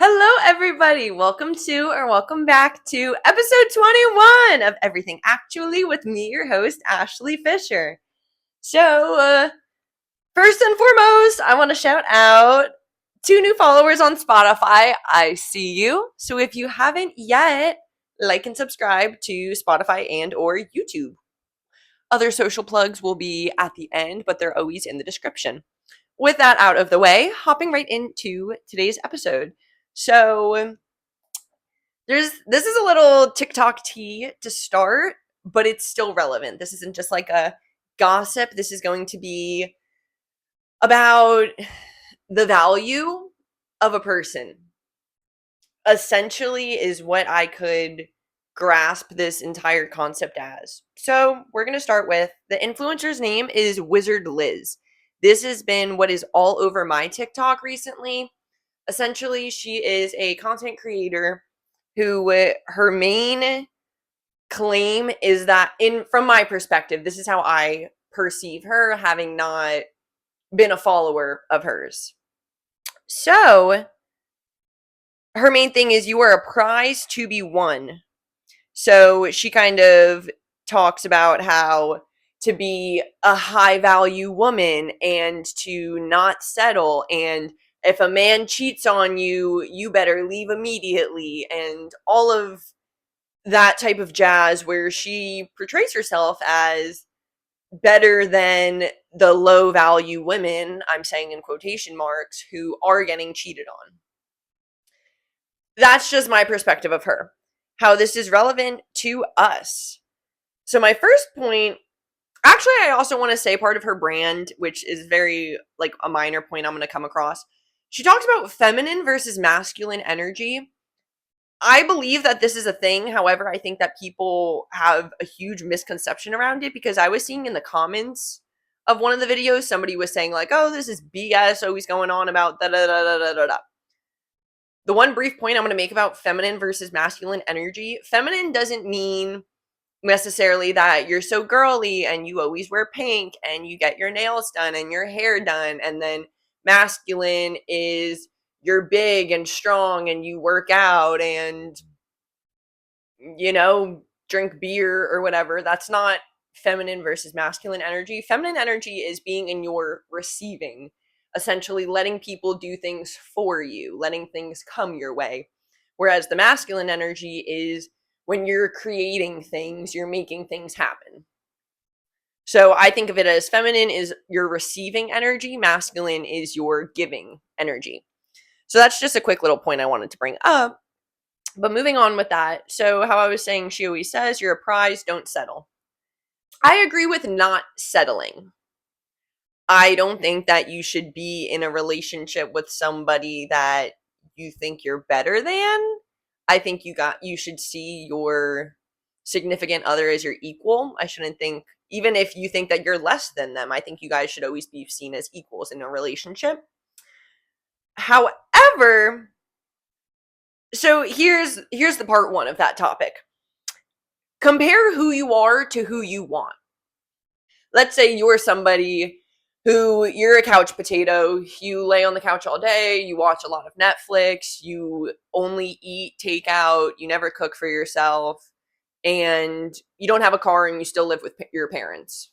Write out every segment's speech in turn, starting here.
Hello, everybody. Welcome back to episode 21 of Everything Actually with me, your host, Ashley Fisher. So, first and foremost, I want to shout out 2 new followers on Spotify. I see you. So, if you haven't yet, like and subscribe to Spotify and or YouTube. Other social plugs will be at the end, but they're always in the description. With that out of the way, hopping right into today's episode. So, this is a little TikTok tea to start, but it's still relevant. This isn't just like a gossip. This is going to be about the value of a person. Essentially is what I could grasp this entire concept as. So, we're going to start with the influencer's name is Wizard Liz. This has been what is all over my TikTok recently. Essentially, she is a content creator who her main claim is that, in from my perspective, this is how I perceive her, having not been a follower of hers. So her main thing is you are a prize to be won. So she kind of talks about how to be a high value woman and to not settle, and if a man cheats on you, you better leave immediately, and all of that type of jazz where she portrays herself as better than the low value women, I'm saying in quotation marks, who are getting cheated on. That's just my perspective of her, how this is relevant to us. So my first point, actually, I also want to say part of her brand, which is very like a minor point I'm going to come across. She talks about feminine versus masculine energy. I believe that this is a thing. However, I think that people have a huge misconception around it, because I was seeing in the comments of one of the videos, somebody was saying like, "Oh, this is BS always going on about da da da da da da da." The one brief point I'm going to make about feminine versus masculine energy, feminine doesn't mean necessarily that you're so girly and you always wear pink and you get your nails done and your hair done, and then masculine is you're big and strong and you work out and drink beer or whatever. That's not feminine versus masculine energy. Feminine energy is being in your receiving, essentially letting people do things for you, letting things come your way. Whereas the masculine energy is when you're creating things, you're making things happen. So I think of it as feminine is your receiving energy, masculine is your giving energy. So that's just a quick little point I wanted to bring up. But moving on with that, so how I was saying, she always says, you're a prize, don't settle. I agree with not settling. I don't think that you should be in a relationship with somebody that you think you're better than. I think you should see your significant other as your equal. I shouldn't think, even if you think that you're less than them, I think you guys should always be seen as equals in a relationship. However, so here's the part one of that topic. Compare who you are to who you want. Let's say you're somebody who you're a couch potato, you lay on the couch all day, you watch a lot of Netflix, you only eat takeout, you never cook for yourself, and you don't have a car and you still live with your parents.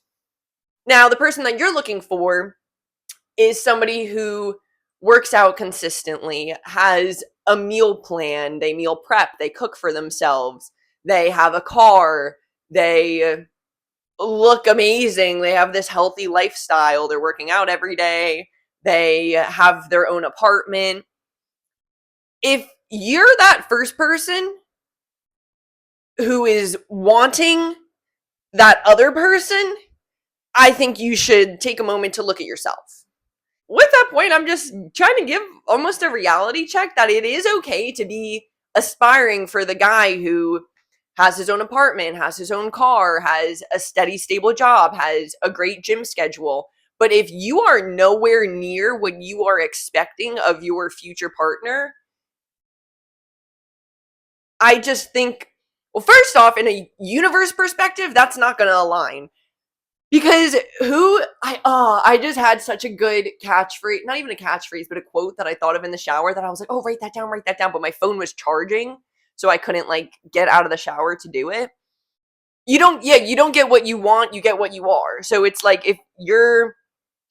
Now, the person that you're looking for is somebody who works out consistently, has a meal plan, they meal prep, they cook for themselves, they have a car, they look amazing, they have this healthy lifestyle, they're working out every day, they have their own apartment. If you're that first person who is wanting that other person, I think you should take a moment to look at yourself. With that point, I'm just trying to give almost a reality check that it is okay to be aspiring for the guy who has his own apartment, has his own car, has a steady, stable job, has a great gym schedule. But if you are nowhere near what you are expecting of your future partner, I just think, well, first off, in a universe perspective, that's not going to align. Because I just had such a good catchphrase, not even a catchphrase, but a quote that I thought of in the shower that I was like, oh, write that down. But my phone was charging, so I couldn't like get out of the shower to do it. You don't get what you want, you get what you are. So it's like if you're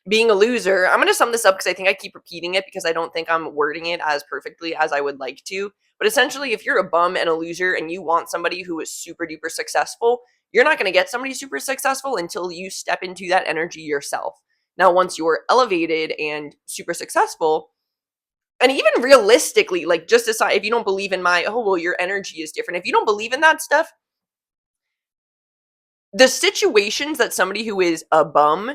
being a loser, I'm going to sum this up because I think I keep repeating it because I don't think I'm wording it as perfectly as I would like to. But essentially, if you're a bum and a loser and you want somebody who is super duper successful, you're not going to get somebody super successful until you step into that energy yourself. Now, once you're elevated and super successful, and even realistically, like just decide if you don't believe in my, oh, well, your energy is different. If you don't believe in that stuff, the situations that somebody who is a bum,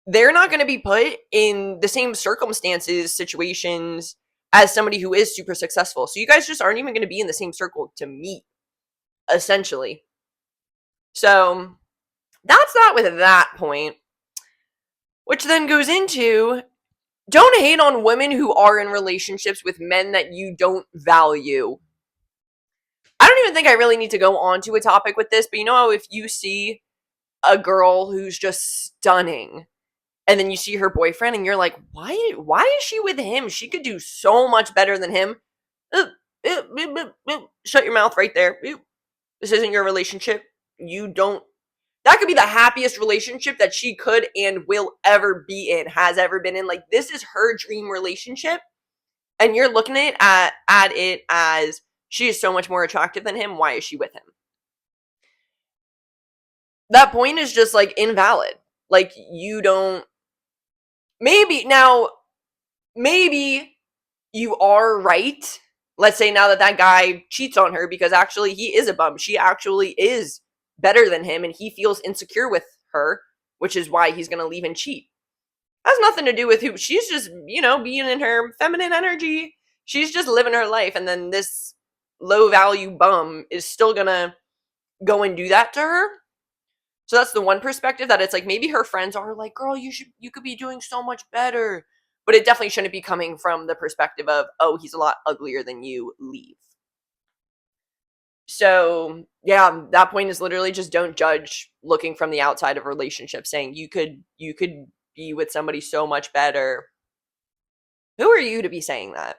they're not going to be put in the same circumstances, situations as somebody who is super successful. So you guys just aren't even going to be in the same circle to meet, essentially. So that's that with that point, which then goes into don't hate on women who are in relationships with men that you don't value. I don't even think I really need to go on to a topic with this, but you know, if you see a girl who's just stunning and then you see her boyfriend and you're like, why is she with him? She could do so much better than him. Shut your mouth right there. This isn't your relationship. You don't. That could be the happiest relationship that she could and will ever be in, has ever been in. Like, this is her dream relationship. And you're looking at it as she is so much more attractive than him. Why is she with him? That point is just like invalid. Like, you don't. Maybe you are right. Let's say now that guy cheats on her because actually he is a bum. She actually is better than him and he feels insecure with her, which is why he's going to leave and cheat. Has nothing to do with who she's just, being in her feminine energy. She's just living her life. And then this low value bum is still going to go and do that to her. So that's the one perspective, that it's like maybe her friends are like, girl, you could be doing so much better. But it definitely shouldn't be coming from the perspective of, oh, he's a lot uglier than you, leave. So yeah, that point is literally just don't judge looking from the outside of a relationship, saying you could be with somebody so much better. Who are you to be saying that?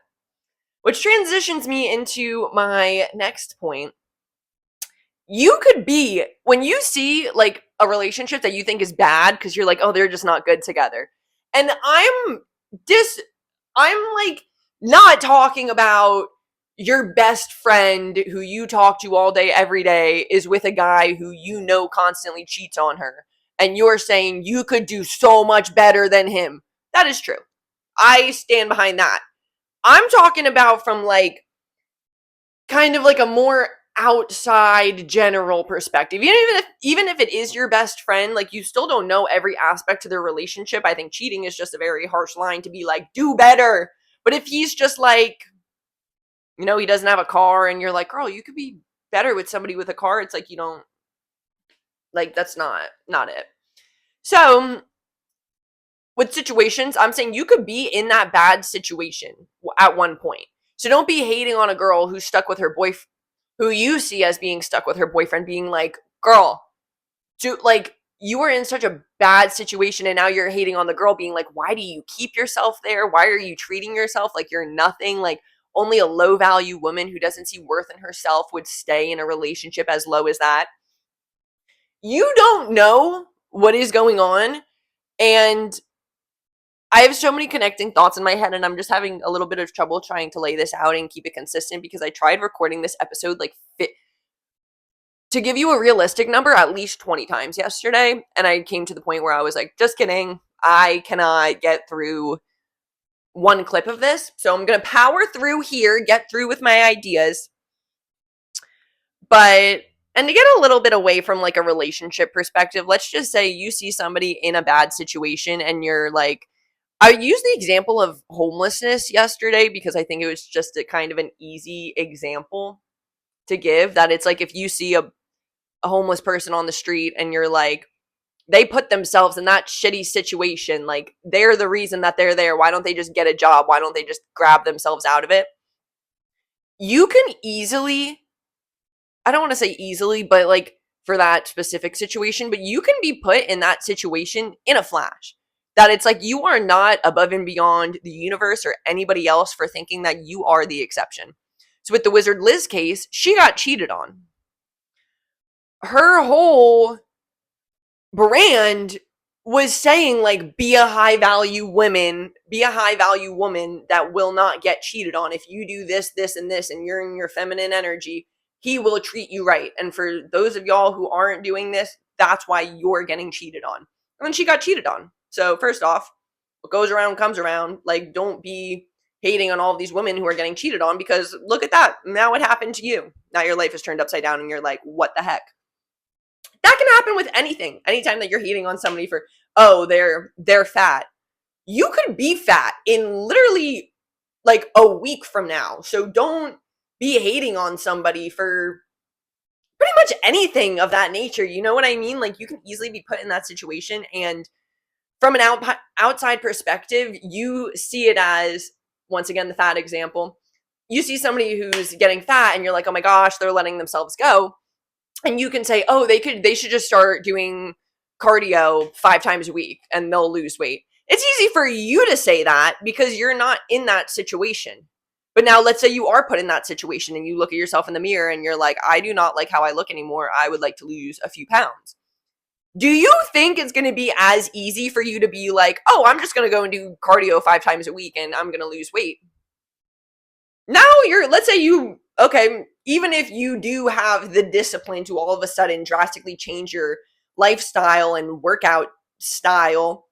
Which transitions me into my next point. You could be, when you see like a relationship that you think is bad because you're like, oh, they're just not good together. And I'm like not talking about your best friend who you talk to all day every day is with a guy who constantly cheats on her, and you're saying you could do so much better than him. That is true. I stand behind that. I'm talking about from like kind of like a more outside general perspective. Even if it is your best friend, like you still don't know every aspect to their relationship. I think cheating is just a very harsh line to be like, do better. But if he's just like, he doesn't have a car and you're like, girl, you could be better with somebody with a car, it's like you don't, like, that's not it. So with situations, I'm saying you could be in that bad situation at one point. So don't be hating on a girl who's stuck with her boyfriend, who you see as being stuck with her boyfriend, being like, girl, like, you were in such a bad situation and now you're hating on the girl, being like, why do you keep yourself there? Why are you treating yourself like you're nothing? Like, only a low value woman who doesn't see worth in herself would stay in a relationship as low as that. You don't know what is going on. And I have so many connecting thoughts in my head, and I'm just having a little bit of trouble trying to lay this out and keep it consistent because I tried recording this episode like to give you a realistic number at least 20 times yesterday, and I came to the point where I was like, just kidding. I cannot get through one clip of this, so I'm going to power through here, get through with my ideas. But, and to get a little bit away from like a relationship perspective, let's just say you see somebody in a bad situation and you're like, I used the example of homelessness yesterday because I think it was just a kind of an easy example to give, that it's like if you see a homeless person on the street and you're like, they put themselves in that shitty situation, like they're the reason that they're there. Why don't they just get a job? Why don't they just grab themselves out of it? You can easily, I don't want to say easily, but like for that specific situation, but you can be put in that situation in a flash. That it's like you are not above and beyond the universe or anybody else for thinking that you are the exception. So with the Wizard Liz case, she got cheated on. Her whole brand was saying like, be a high value woman that will not get cheated on. If you do this, this, and this, and you're in your feminine energy, he will treat you right. And for those of y'all who aren't doing this, that's why you're getting cheated on. And then she got cheated on. So first off, what goes around comes around. Like, don't be hating on all of these women who are getting cheated on, because look at that. Now it happened to you. Now your life is turned upside down and you're like, what the heck? That can happen with anything. Anytime that you're hating on somebody for, oh, they're fat. You could be fat in literally like a week from now. So don't be hating on somebody for pretty much anything of that nature. You know what I mean? Like, you can easily be put in that situation, and from an outside perspective, you see it as, once again, the fat example. You see somebody who's getting fat and you're like, oh my gosh, they're letting themselves go. And you can say, oh, they should just start doing cardio 5 times a week and they'll lose weight. It's easy for you to say that because you're not in that situation. But now let's say you are put in that situation and you look at yourself in the mirror and you're like, I do not like how I look anymore. I would like to lose a few pounds. Do you think it's going to be as easy for you to be like, oh, I'm just going to go and do cardio 5 times a week and I'm going to lose weight? Now let's say okay, even if you do have the discipline to all of a sudden drastically change your lifestyle and workout style,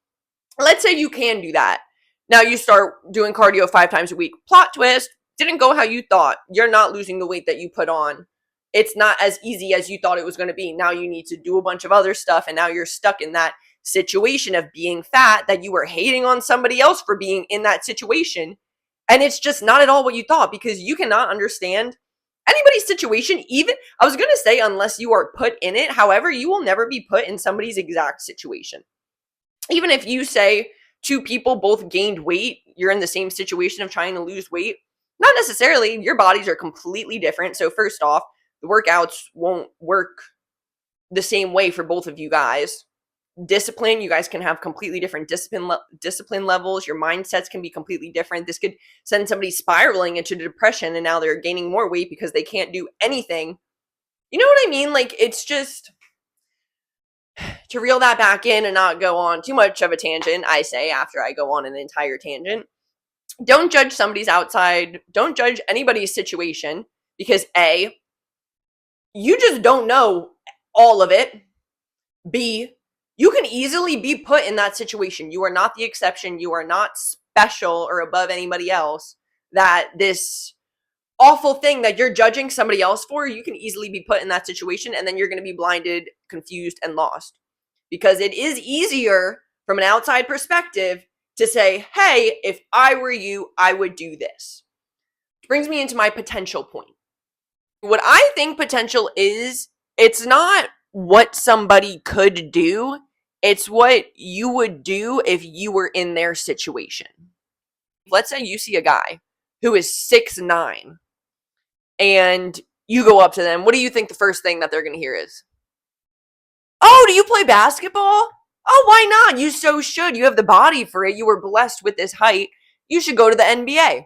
let's say you can do that. Now you start doing cardio 5 times a week. Plot twist, didn't go how you thought. You're not losing the weight that you put on. It's not as easy as you thought it was going to be. Now you need to do a bunch of other stuff, and now you're stuck in that situation of being fat that you were hating on somebody else for being in that situation. And it's just not at all what you thought, because you cannot understand anybody's situation. Even, I was going to say, unless you are put in it. However, you will never be put in somebody's exact situation. Even if you say 2 people both gained weight, you're in the same situation of trying to lose weight. Not necessarily. Your bodies are completely different. So first off, the workouts won't work the same way for both of you guys. Discipline, you guys can have completely different discipline levels. Your mindsets can be completely different. This could send somebody spiraling into depression, and now they're gaining more weight because they can't do anything. You know what I mean? Like, it's just, to reel that back in and not go on too much of a tangent, I say, after I go on an entire tangent, don't judge somebody's outside, don't judge anybody's situation, because A, you just don't know all of it. B, you can easily be put in that situation. You are not the exception. You are not special or above anybody else. That this awful thing that you're judging somebody else for, you can easily be put in that situation, and then you're going to be blinded, confused, and lost. Because it is easier from an outside perspective to say, hey, if I were you, I would do this. Which brings me into my potential point. What I think potential is, it's not what somebody could do, it's what you would do if you were in their situation. Let's say you see a guy who is 6'9", and you go up to them. What do you think the first thing that they're going to hear is? Oh, do you play basketball? Oh, why not? You so should. You have the body for it. You were blessed with this height. You should go to the NBA.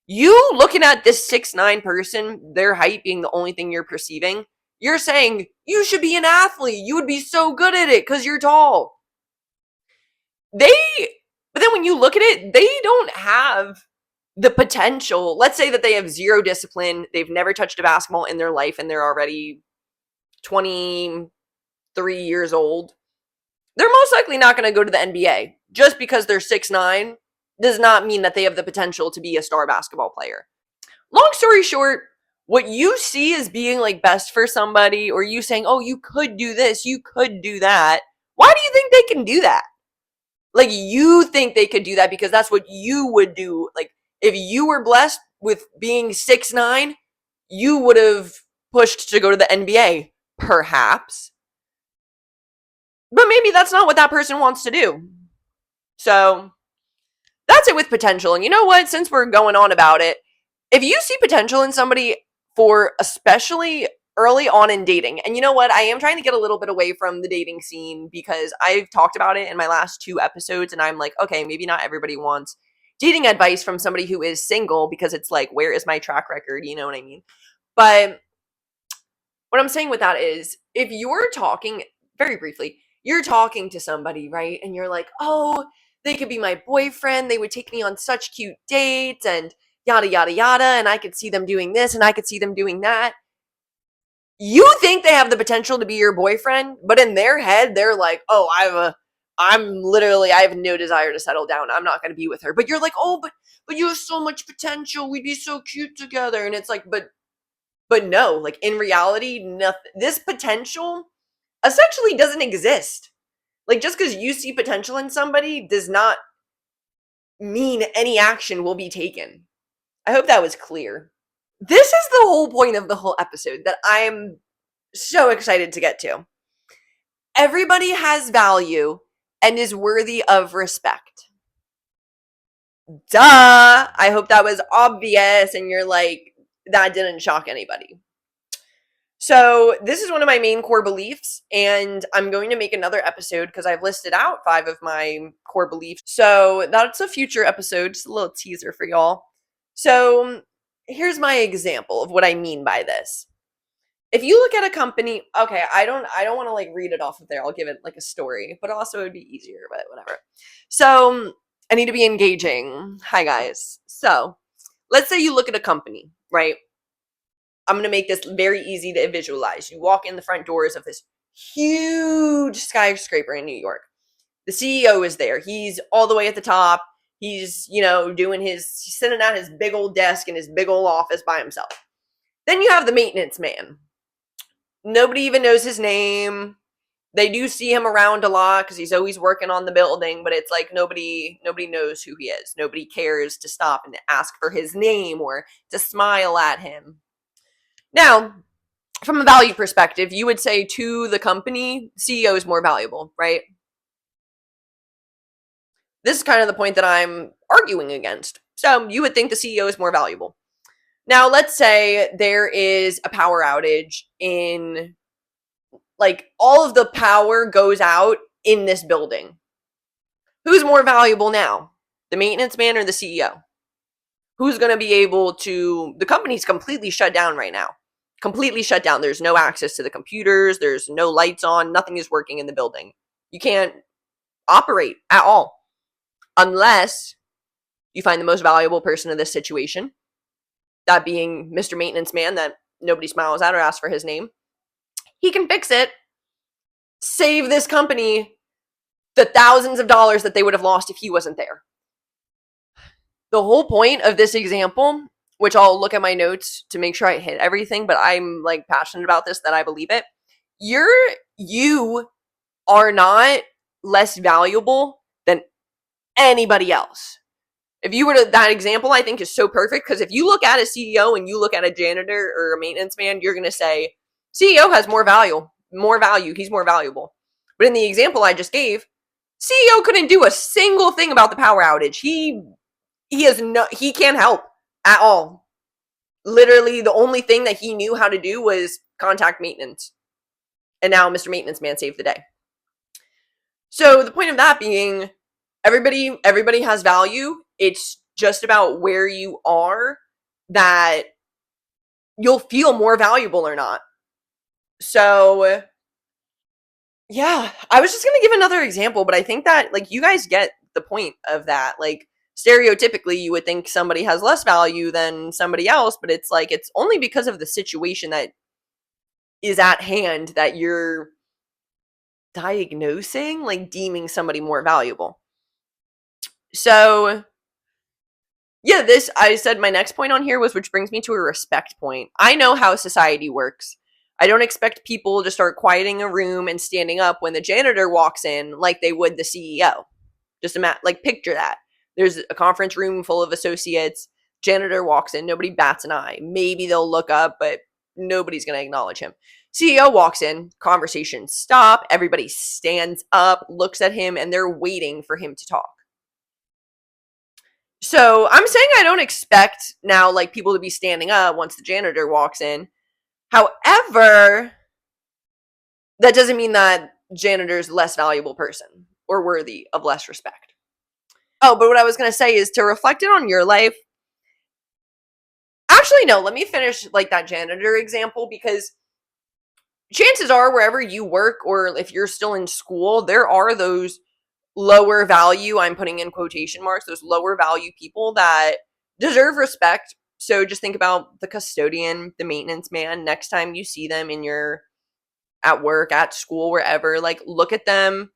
You looking at this 6'9" person, their height being the only thing you're perceiving, you're saying, you should be an athlete. You would be so good at it because you're tall. But then when you look at it, they don't have the potential. Let's say that they have zero discipline. They've never touched a basketball in their life, and they're already 23 years old. They're most likely not going to go to the NBA. Just because they're 6'9" does not mean that they have the potential to be a star basketball player. Long story short, what you see as being like best for somebody, or you saying, oh, you could do this, you could do that. Why do you think they can do that? Like, you think they could do that because that's what you would do. Like, if you were blessed with being 6'9", you would have pushed to go to the NBA, perhaps. But maybe that's not what that person wants to do. So, that's it with potential. And you know what? Since we're going on about it, if you see potential in somebody for especially early on in dating. And you know what? I am trying to get a little bit away from the dating scene because I've talked about it in my last 2 episodes, and I'm like, okay, maybe not everybody wants dating advice from somebody who is single, because it's like, where is my track record? You know what I mean? But what I'm saying with that is, if you're talking, very briefly, you're talking to somebody, right? And you're like, oh, they could be my boyfriend. They would take me on such cute dates and yada, yada, yada. And I could see them doing this and I could see them doing that. You think they have the potential to be your boyfriend, but in their head, they're like, oh, I have no desire to settle down. I'm not going to be with her. But you're like, oh, but you have so much potential. We'd be so cute together. And it's like, but no, like in reality, nothing, this potential essentially doesn't exist. Like, just because you see potential in somebody does not mean any action will be taken. I hope that was clear. This is the whole point of the whole episode that I'm so excited to get to. Everybody has value and is worthy of respect. Duh! I hope that was obvious and you're like, that didn't shock anybody. So this is one of my main core beliefs, and I'm going to make another episode because I've listed out 5 of my core beliefs. So that's a future episode, just a little teaser for y'all. So here's my example of what I mean by this. If you look at a company, okay, I don't want to like read it off of there. I'll give it like a story, but also it would be easier, but whatever. So I need to be engaging. Hi guys. So let's say you look at a company, right? I'm going to make this very easy to visualize. You walk in the front doors of this huge skyscraper in New York. The CEO is there. He's all the way at the top. He's, he's sitting at his big old desk in his big old office by himself. Then you have the maintenance man. Nobody even knows his name. They do see him around a lot because he's always working on the building, but it's like nobody knows who he is. Nobody cares to stop and ask for his name or to smile at him. Now, from a value perspective, you would say to the company, CEO is more valuable, right? This is kind of the point that I'm arguing against. So you would think the CEO is more valuable. Now, let's say there is a power outage in, like, all of the power goes out in this building. Who's more valuable now? The maintenance man or the CEO? Who's going to be able to, the company's completely shut down right now. Completely shut down. There's no access to the computers. There's no lights on. Nothing is working in the building. You can't operate at all unless you find the most valuable person in this situation, that being Mr. Maintenance Man that nobody smiles at or asks for his name. He can fix it, save this company the thousands of dollars that they would have lost if he wasn't there. The whole point of this example, which I'll look at my notes to make sure I hit everything, but I'm like passionate about this that I believe it. You are not less valuable than anybody else. If you were to, that example I think is so perfect, because if you look at a CEO and you look at a janitor or a maintenance man, you're going to say CEO has more value, he's more valuable. But in the example I just gave, CEO couldn't do a single thing about the power outage. He can't help at all. Literally, the only thing that he knew how to do was contact maintenance. And now Mr. Maintenance Man saved the day. So the point of that being, everybody has value. It's just about where you are that you'll feel more valuable or not. So yeah, I was just going to give another example, but I think that like you guys get the point of that. Like, stereotypically you would think somebody has less value than somebody else, but it's like it's only because of the situation that is at hand that you're diagnosing, like deeming somebody more valuable. So yeah, I said my next point on here was, which brings me to a respect point. I know how society works. I don't expect people to start quieting a room and standing up when the janitor walks in like they would the CEO. Just like picture that. There's a conference room full of associates. Janitor walks in. Nobody bats an eye. Maybe they'll look up, but nobody's going to acknowledge him. CEO walks in. Conversations stop. Everybody stands up, looks at him, and they're waiting for him to talk. So I'm saying I don't expect now like people to be standing up once the janitor walks in. However, that doesn't mean that janitor's a less valuable person or worthy of less respect. Oh, but what I was going to say is to reflect it on your life. Actually, no, let me finish like that janitor example, because chances are wherever you work, or if you're still in school, there are those lower value, I'm putting in quotation marks, those lower value people that deserve respect. So just think about the custodian, the maintenance man. Next time you see them in your at work, at school, wherever, like look at them,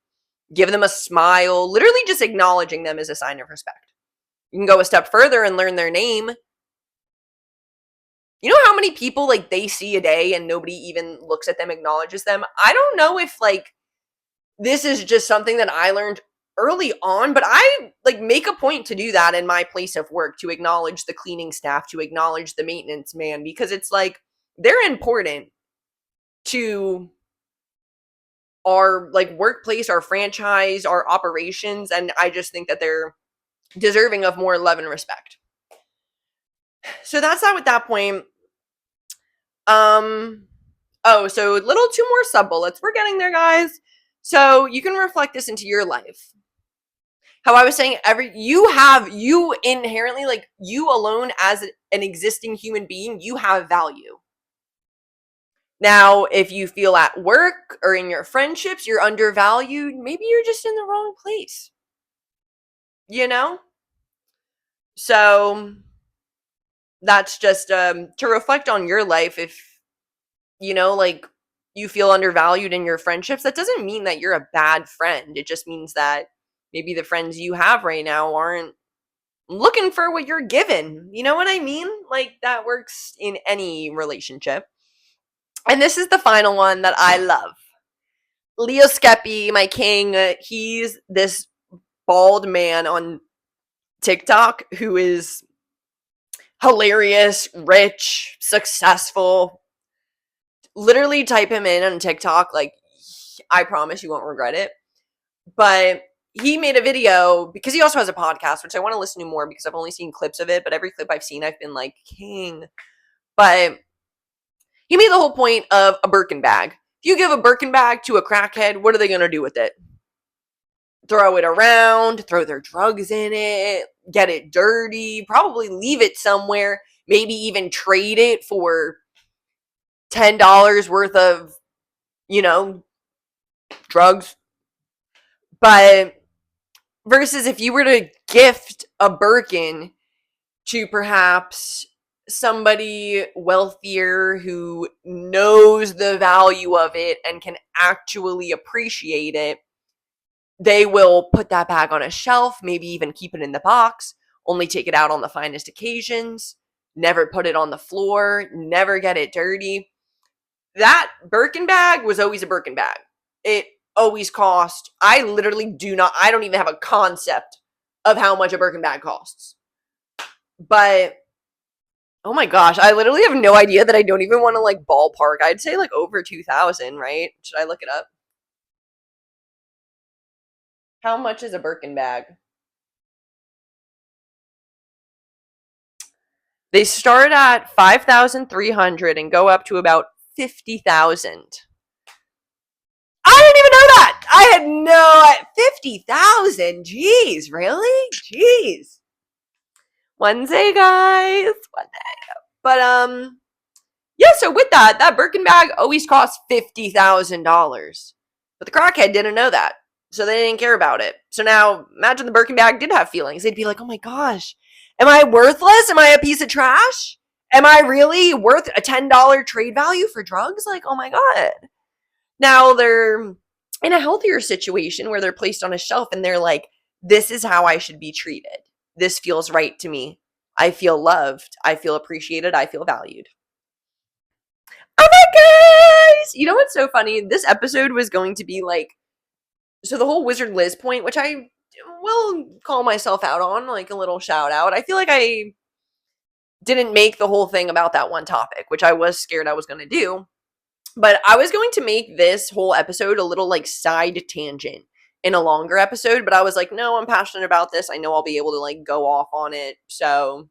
give them a smile. Literally just acknowledging them is a sign of respect. You can go a step further and learn their name. You know how many people like they see a day and nobody even looks at them, acknowledges them? I don't know if like this is just something that I learned early on, but I like make a point to do that in my place of work, to acknowledge the cleaning staff, to acknowledge the maintenance man, because it's like they're important to our like workplace, our franchise, our operations, and I just think that they're deserving of more love and respect. So that's that with that point. Oh, so little two more sub bullets. We're getting there, guys. So you can reflect this into your life. How I was saying, you inherently, like you alone as an existing human being, you have value. Now, if you feel at work or in your friendships you're undervalued, maybe you're just in the wrong place. You know? So that's just to reflect on your life. If like you feel undervalued in your friendships, that doesn't mean that you're a bad friend. It just means that maybe the friends you have right now aren't looking for what you're given. You know what I mean? Like that works in any relationship. And this is the final one that I love. Leo Skeppy, my king, he's this bald man on TikTok who is hilarious, rich, successful. Literally type him in on TikTok. Like, I promise you won't regret it. But he made a video, because he also has a podcast, which I want to listen to more because I've only seen clips of it. But every clip I've seen, I've been like, king. But he made the whole point of a Birkin bag. If you give a Birkin bag to a crackhead, what are they going to do with it? Throw it around, throw their drugs in it, get it dirty, probably leave it somewhere, maybe even trade it for $10 worth of, drugs. But versus if you were to gift a Birkin to perhaps somebody wealthier who knows the value of it and can actually appreciate it, they will put that bag on a shelf, maybe even keep it in the box, only take it out on the finest occasions, never put it on the floor, never get it dirty. That Birkin bag was always a Birkin bag. It always cost, I don't even have a concept of how much a Birkin bag costs. But, oh my gosh, I literally have no idea that I don't even want to like ballpark. I'd say like over 2,000, right? Should I look it up? How much is a Birkin bag? They start at 5,300 and go up to about 50,000. I didn't even know that. I had no 50,000. Jeez, really? Jeez. One day, guys. One day. But yeah, so with that Birkin bag always cost $50,000. But the crackhead didn't know that. So they didn't care about it. So now imagine the Birkin bag did have feelings. They'd be like, "Oh my gosh, am I worthless? Am I a piece of trash? Am I really worth a $10 trade value for drugs? Like, oh my god." Now they're in a healthier situation where they're placed on a shelf and they're like, "This is how I should be treated. This feels right to me. I feel loved. I feel appreciated. I feel valued." Oh my guys! You know what's so funny? This episode was going to be like, so the whole Wizard Liz point, which I will call myself out on, like a little shout out. I feel like I didn't make the whole thing about that one topic, which I was scared I was going to do. But I was going to make this whole episode a little like side tangent in a longer episode, but I was like, no, I'm passionate about this. I know I'll be able to like go off on it. So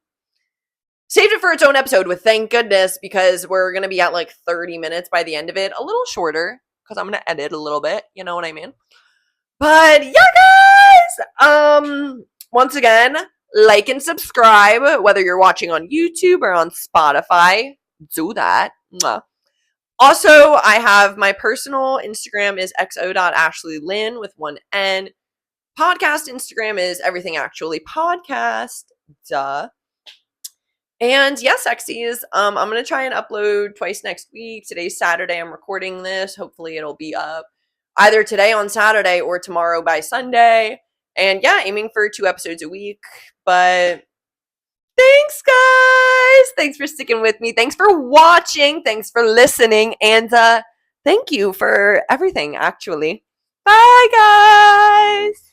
saved it for its own episode with thank goodness, because we're going to be at like 30 minutes by the end of it. A little shorter because I'm going to edit a little bit. You know what I mean? But yeah, guys, once again, like and subscribe, whether you're watching on YouTube or on Spotify. Do that. Mwah. Also, I have my personal Instagram is xo.ashleylynn with one N. Podcast Instagram is Everything Actually Podcast. Duh. And yes, sexies, I'm going to try and upload twice next week. Today's Saturday. I'm recording this. Hopefully it'll be up either today on Saturday or tomorrow by Sunday. And yeah, aiming for 2 episodes a week. But thanks, guys. Thanks for sticking with me. Thanks for watching. Thanks for listening. And thank you for everything, actually. Bye, guys.